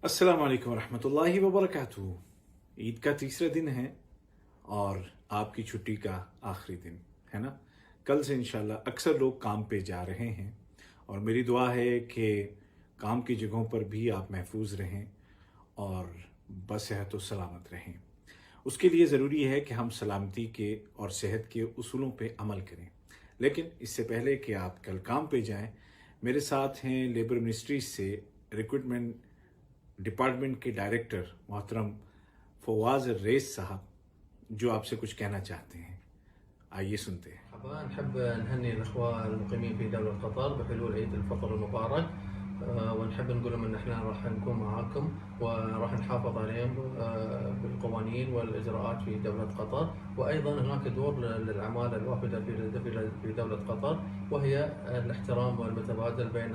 अस्सलाम वालेकुम रहमतुल्लाहि व बरकातुहू। ईद का तीसरा दिन है और आपकी छुट्टी का आखिरी दिन है ना। कल से इंशाल्लाह अक्सर लोग काम पे जा रहे हैं और मेरी दुआ है कि काम की जगहों पर भी आप महफूज रहें और बसेहत व सलामत रहें। उसके लिए ज़रूरी है कि हम सलामती के और सेहत के उसूलों पे अमल करें। लेकिन इससे पहले कि आप कल काम पे जाएं, मेरे साथ हैं लेबर मिनिस्ट्री से रिक्रूटमेंट डिपार्टमेंट के डायरेक्टर मोहतरम फवाज रेस साहब, जो आपसे कुछ कहना चाहते हैं। आइए सुनते हैं। نحب نهني الأخوة المقيمين في دولة قطر بحلول عيد الفطر المبارك، ونحب نقول لهم إن إحنا راح نكون معاكم وراح نحافظ عليهم بالقوانين والإجراءات في دولة قطر، وأيضا هناك دور للعمالة الوافدة في دولة قطر، وهي الاحترام المتبادل بين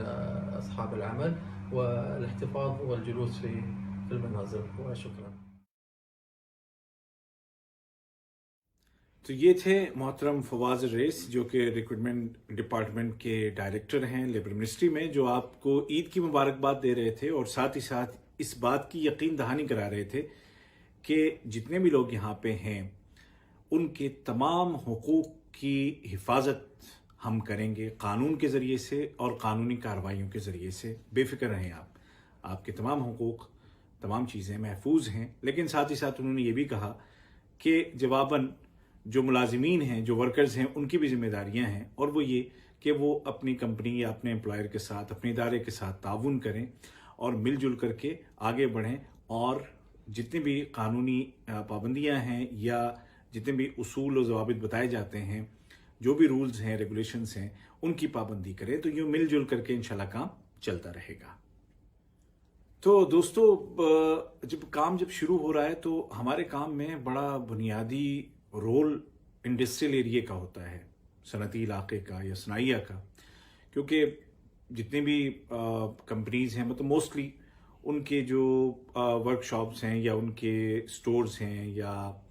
أصحاب العمل والاحتفاظ والجلوس في المنازل. وشكرا. तो ये थे मोहतरम फवाज रेस, जो कि रिक्रूटमेंट डिपार्टमेंट के डायरेक्टर हैं लेबर मिनिस्ट्री में, जो आपको ईद की मुबारकबाद दे रहे थे और साथ ही साथ इस बात की यकीन दहानी करा रहे थे कि जितने भी लोग यहाँ पे हैं उनके तमाम हुकूक की हिफाजत हम करेंगे कानून के ज़रिए से और कानूनी कार्रवाइयों के ज़रिए से। बेफिक्र रहें आप, आपके तमाम हुकूक तमाम चीज़ें महफूज हैं। लेकिन साथ ही साथ उन्होंने ये भी कहा कि जवाबन जो मुलाजिमीन हैं, जो वर्कर्स हैं, उनकी भी जिम्मेदारियां हैं, और वो ये कि वो अपनी कंपनी या अपने एम्प्लॉयर के साथ, अपने इदारे के साथ ताउन करें और मिलजुल करके आगे बढ़ें और जितनी भी कानूनी पाबंदियां हैं या जितने भी उसूल और ज़वाबित बताए जाते हैं, जो भी रूल्स हैं, रेगुलेशंस हैं, उनकी पाबंदी करें। तो यूँ मिलजुल करके इंशाल्लाह काम चलता रहेगा। तो दोस्तों, जब शुरू हो रहा है तो हमारे काम में बड़ा बुनियादी रोल इंडस्ट्रियल एरिया का होता है, सनती इलाके का या सनाइया का, क्योंकि जितने भी कंपनीज हैं, मतलब मोस्टली उनके जो वर्कशॉप्स हैं या उनके स्टोर्स हैं या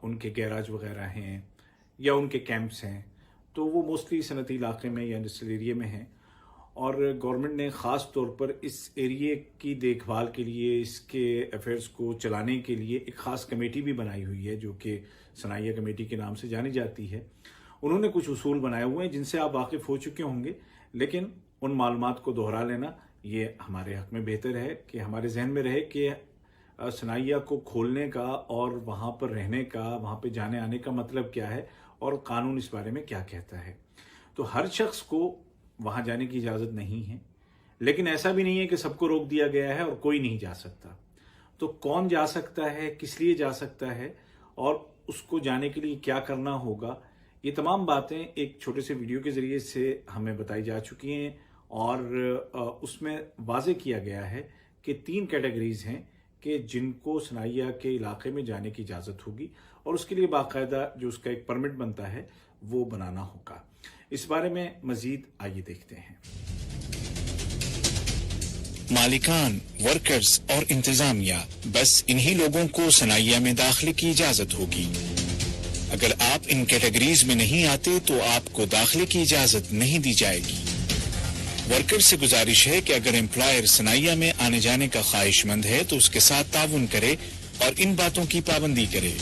उनके गैराज वगैरह हैं या उनके कैंप्स हैं, तो वो मोस्टली सनती इलाके में या इंडस्ट्रियल एरिया में हैं। और गवर्नमेंट ने ख़ास तौर पर इस एरिए की देखभाल के लिए, इसके अफेयर्स को चलाने के लिए एक ख़ास कमेटी भी बनाई हुई है, जो कि सनाइया कमेटी के नाम से जानी जाती है। उन्होंने कुछ उसूल बनाए हुए हैं जिनसे आप वाकिफ़ हो चुके होंगे, लेकिन उन मालूमात को दोहरा लेना ये हमारे हक़ में बेहतर है कि हमारे जहन में रहे कि सनाइया को खोलने का और वहाँ पर रहने का, वहाँ पर जाने आने का मतलब क्या है और कानून इस बारे में क्या कहता है। तो हर शख्स को वहाँ जाने की इजाज़त नहीं है, लेकिन ऐसा भी नहीं है कि सबको रोक दिया गया है और कोई नहीं जा सकता। तो कौन जा सकता है, किस लिए जा सकता है और उसको जाने के लिए क्या करना होगा, ये तमाम बातें एक छोटे से वीडियो के ज़रिए से हमें बताई जा चुकी हैं और उसमें वाज़े किया गया है कि 3 कैटेगरीज़ हैं कि जिनको सनाइया के इलाके में जाने की इजाज़त होगी और उसके लिए बाकायदा जो उसका एक परमिट बनता है वो बनाना होगा। इस बारे में मजीद आइए देखते हैं। मालिकान, वर्कर्स और इंतजामिया, बस इन्हीं लोगों को सनाइया में दाखिले की इजाजत होगी। अगर आप इन कैटेगरीज में नहीं आते तो आपको दाखिले की इजाजत नहीं दी जाएगी। वर्कर से गुजारिश है कि अगर एम्प्लॉयर सनाइया में आने जाने का ख्वाहिशमंद है तो उसके साथ ताउन करे और इन बातों की पाबंदी करे।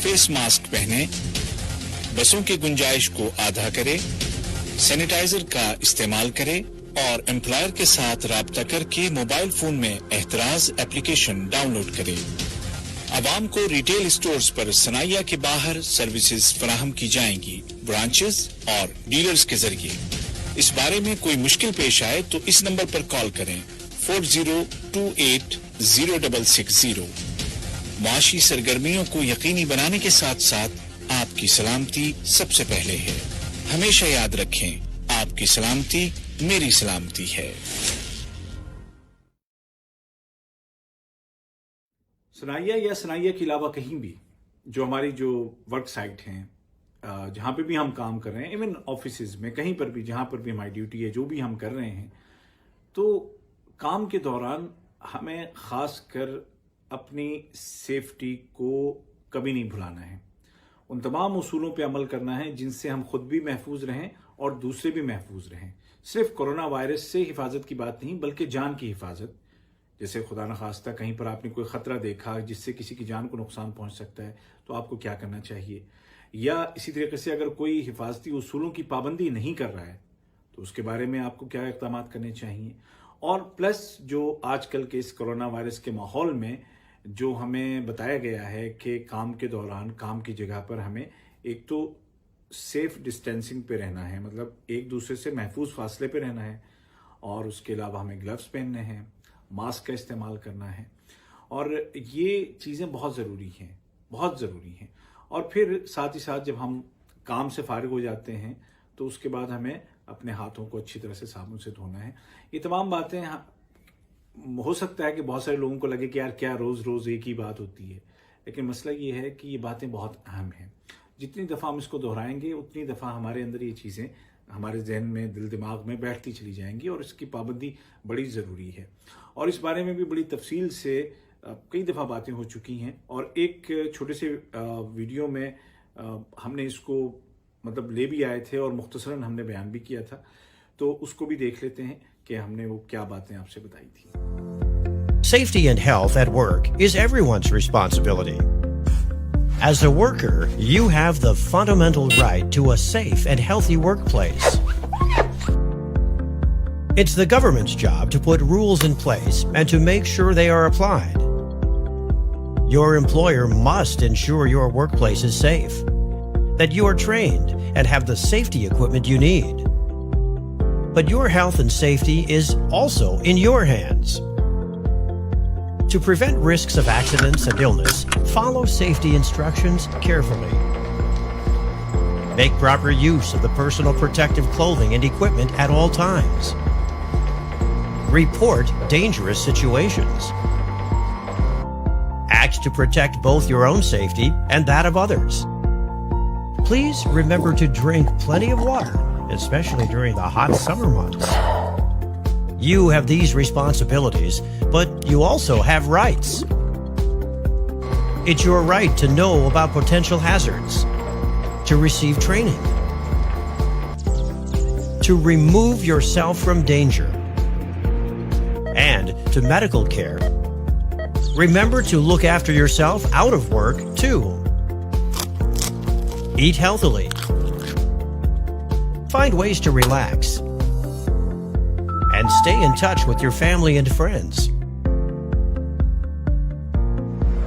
फेस मास्क पहने, बसों की गुंजाइश को आधा करे, सैनिटाइजर का इस्तेमाल करे और एम्प्लॉयर के साथ राब्ता करके मोबाइल फोन में एहतराज एप्लीकेशन डाउनलोड करे। आवाम को रिटेल स्टोर्स पर सनाइया के बाहर सर्विसेज फराहम की जाएंगी, ब्रांचेस और डीलर्स के जरिए। इस बारे में कोई मुश्किल पेश आए तो इस नंबर पर कॉल करें 40280660। माशी सरगर्मियों को यकीनी बनाने के साथ साथ आपकी सलामती सबसे पहले है। हमेशा याद रखें, आपकी सलामती मेरी सलामती है। सनाइया या सनाइया के अलावा कहीं भी जो हमारी जो वर्क साइट हैं, जहाँ पे भी हम काम कर रहे हैं, इवन ऑफिसेज में, कहीं पर भी जहाँ पर भी हमारी ड्यूटी है, जो भी हम कर रहे हैं, तो काम के दौरान हमें ख़ास कर अपनी सेफ्टी को कभी नहीं भुलाना है। उन तमाम उसूलों पे अमल करना है जिनसे हम खुद भी महफूज रहें और दूसरे भी महफूज रहें। सिर्फ कोरोना वायरस से हिफाजत की बात नहीं, बल्कि जान की हिफाजत, जैसे खुदा न खास्ता कहीं पर आपने कोई ख़तरा देखा जिससे किसी की जान को नुकसान पहुंच सकता है, तो आपको क्या करना चाहिए। या इसी तरीके से अगर कोई हिफाजती उसूलों की पाबंदी नहीं कर रहा है तो उसके बारे में आपको क्या इक़दाम करने चाहिए। और प्लस जो आजकल के इस कोरोना वायरस के माहौल में जो हमें बताया गया है कि काम के दौरान काम की जगह पर हमें एक तो सेफ डिस्टेंसिंग पे रहना है, मतलब एक दूसरे से महफूज फासले पे रहना है, और उसके अलावा हमें ग्लव्स पहनने हैं, मास्क का इस्तेमाल करना है, और ये चीज़ें बहुत ज़रूरी हैं, बहुत ज़रूरी हैं। और फिर साथ ही साथ जब हम काम से फारिग हो जाते हैं तो उसके बाद हमें अपने हाथों को अच्छी तरह से साबुन से धोना है। ये तमाम बातें हो सकता है कि बहुत सारे लोगों को लगे कि यार क्या रोज़ रोज़ एक ही बात होती है, लेकिन मसला ये है कि ये बातें बहुत अहम हैं। जितनी दफ़ा हम इसको दोहराएंगे उतनी दफ़ा हमारे अंदर ये चीज़ें हमारे जहन में, दिल दिमाग में बैठती चली जाएंगी, और इसकी पाबंदी बड़ी ज़रूरी है। और इस बारे में भी बड़ी तफसील से कई दफ़ा बातें हो चुकी हैं, और एक छोटे से वीडियो में हमने इसको मतलब ले भी आए थे और मुख्तसरन हमने बयान भी किया था, तो उसको भी देख लेते हैं कि हमने वो क्या बातें आपसे बताई थी। Safety and health at work is everyone's responsibility. As a worker, you have the fundamental right to a safe and healthy workplace. It's the government's job to put rules in place and to make sure they are applied. Your employer must ensure your workplace is safe, that you are trained and have the safety equipment you need. But your health and safety is also in your hands. To prevent risks of accidents and illness, follow safety instructions carefully. Make proper use of the personal protective clothing and equipment at all times. Report dangerous situations. Act to protect both your own safety and that of others. Please remember to drink plenty of water, especially during the hot summer months. You have these responsibilities, but you also have rights. It's your right to know about potential hazards, to receive training, to remove yourself from danger, and to medical care. Remember to look after yourself out of work, too. Eat healthily. Find ways to relax. And stay in touch with your family and friends.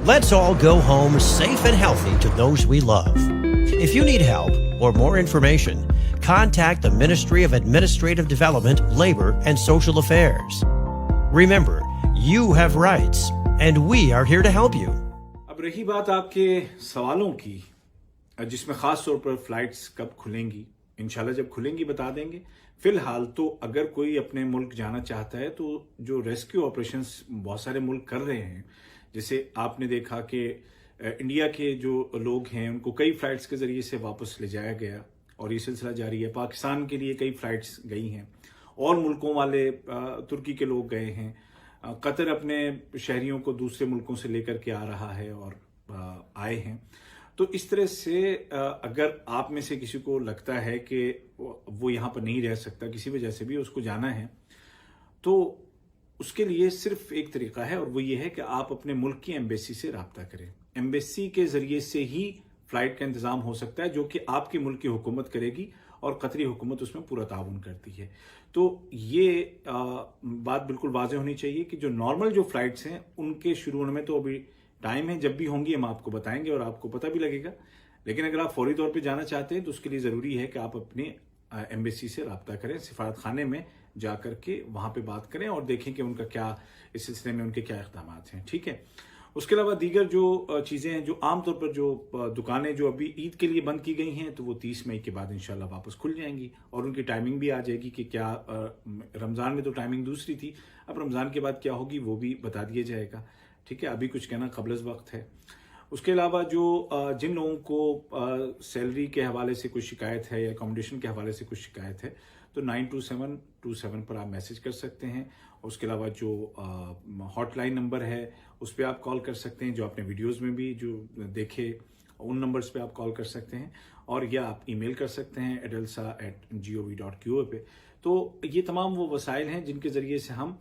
Let's all go home safe and healthy to those we love. If you need help or more information, contact the Ministry of Administrative Development, Labor and Social Affairs. Remember, you have rights, and we are here to help you. अब रही बात आपके सवालों की, जिसमें खास तौर पर फ्लाइट्स कब खुलेंगी, इंशाल्लाह जब खुलेंगी बता देंगे। फिलहाल तो अगर कोई अपने मुल्क जाना चाहता है तो जो रेस्क्यू ऑपरेशंस बहुत सारे मुल्क कर रहे हैं, जैसे आपने देखा कि इंडिया के जो लोग हैं उनको कई फ्लाइट्स के जरिए से वापस ले जाया गया, और ये सिलसिला जारी है। पाकिस्तान के लिए कई फ्लाइट्स गई हैं, और मुल्कों वाले तुर्की के लोग गए हैं। कतर अपने शहरियों को दूसरे मुल्कों से लेकर के आ रहा है और आए हैं। तो इस तरह से अगर आप में से किसी को लगता है कि वो यहाँ पर नहीं रह सकता, किसी वजह से भी उसको जाना है, तो उसके लिए सिर्फ एक तरीका है, और वो ये है कि आप अपने मुल्क की एम्बेसी से रब्ता करें। एम्बेसी के जरिए से ही फ्लाइट का इंतज़ाम हो सकता है, जो कि आपके मुल्क की हुकूमत करेगी, और कतरी हुकूमत उसमें पूरा ताउन करती है। तो ये बात बिल्कुल वाज़ेह होनी चाहिए कि जो नॉर्मल जो फ्लाइट्स हैं उनके शुरू होने में तो अभी टाइम है, जब भी होंगी हम आपको बताएंगे और आपको पता भी लगेगा। लेकिन अगर आप फौरी तौर पे जाना चाहते हैं तो उसके लिए ज़रूरी है कि आप अपने एम्बेसी से रब्ता करें, सिफारत खाने में जा कर के वहाँ पे बात करें और देखें कि उनका क्या, इस सिलसिले में उनके क्या इक़दाम हैं। ठीक है। उसके अलावा दीगर जो चीज़ें हैं, जो आमतौर पर जो दुकानें जो अभी ईद के लिए बंद की गई हैं, तो वो 30 मई के बाद इंशाल्लाह वापस खुल जाएंगी, और उनकी टाइमिंग भी आ जाएगी कि क्या रमज़ान में तो टाइमिंग दूसरी थी, अब रमज़ान के बाद क्या होगी वो भी बता दिया जाएगा। ठीक है, अभी कुछ कहना क़ब्ल वक्त है। उसके अलावा जो जिन लोगों को सैलरी के हवाले से कुछ शिकायत है या अकोमोडेशन के हवाले से कुछ शिकायत है, तो 92727 पर आप मैसेज कर सकते हैं। उसके अलावा जो हॉटलाइन नंबर है उस पर आप कॉल कर सकते हैं, जो आपने वीडियोस में भी जो देखे उन नंबर्स पे आप कॉल कर सकते हैं, और या आप ईमेल कर सकते हैं adalsa@gov.qa पे। तो ये तमाम वो वसाइल हैं जिनके ज़रिए से हम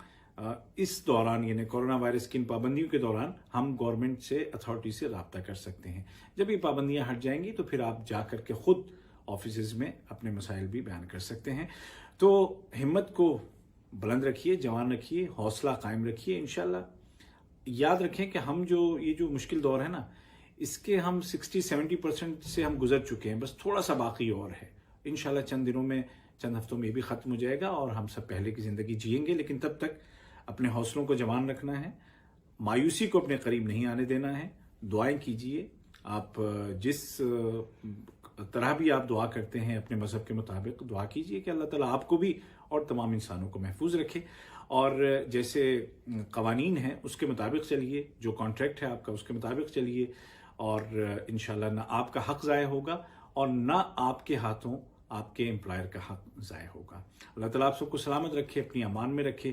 اس دوران یعنی کورونا وائرس کی ان پابندیوں کے دوران ہم گورنمنٹ سے اتھارٹی سے رابطہ کر سکتے ہیں. جب یہ پابندیاں ہٹ جائیں گی تو پھر آپ جا کر کے خود آفیسز میں اپنے مسائل بھی بیان کر سکتے ہیں. تو ہمت کو بلند رکھیے، جوان رکھیے، حوصلہ قائم رکھیے. انشاءاللہ یاد رکھیں کہ ہم یہ جو مشکل دور ہے نا، اس کے ہم 60-70% سے ہم گزر چکے ہیں، بس تھوڑا سا باقی اور ہے. انشاءاللہ چند دنوں میں، چند ہفتوں میں یہ بھی ختم ہو جائے گا اور ہم سب پہلے کی زندگی جئیں گے. لیکن تب تک اپنے حوصلوں کو جوان رکھنا ہے، مایوسی کو اپنے قریب نہیں آنے دینا ہے. دعائیں کیجئے. آپ جس طرح بھی آپ دعا کرتے ہیں اپنے مذہب کے مطابق دعا کیجئے کہ اللہ تعالیٰ آپ کو بھی اور تمام انسانوں کو محفوظ رکھے. اور جیسے قوانین ہیں اس کے مطابق چلیے، جو کانٹریکٹ ہے آپ کا اس کے مطابق چلیے، اور انشاءاللہ نہ آپ کا حق ضائع ہوگا اور نہ آپ کے ہاتھوں آپ کے امپلائر کا حق ضائع ہوگا. اللہ تعالیٰ آپ سب کو سلامت رکھے، اپنی امان میں رکھے.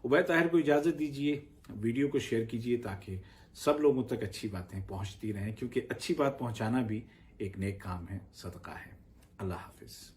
عبید طاہر کو اجازت دیجیے، ویڈیو کو شیئر کیجیے تاکہ سب لوگوں تک اچھی باتیں پہنچتی رہیں، کیونکہ اچھی بات پہنچانا بھی ایک نیک کام ہے، صدقہ ہے. اللہ حافظ.